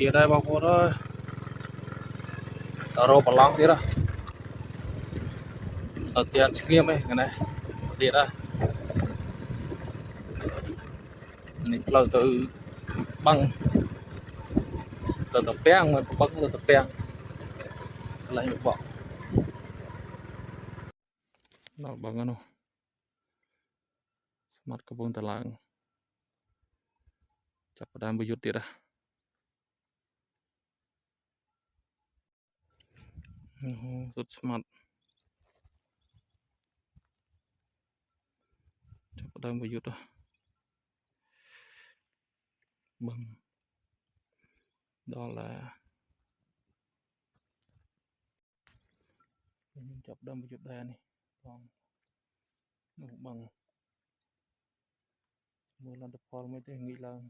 tiệt đây bao cô đó tao rô bằng lăng tiệt đó ở tiệt nghiêm ấy cái này tiệt đó này lâu từ băng từ tập beng mà băng từ tập beng lại một bọn nó bằng nó smart kebun telangចាប់ផ្ដើមប្រយុទ្ធទៀតសុទ្ធស្មាត់ចាប់ផ្ដើមប្រយុទ្ធបឹងដល់ខ្ញុំចាប់ផ្ដើមប្រយុទ្ធដែរនេះបងនោះបឹងមើលលទ្ធផលមិនទេងាយឡើង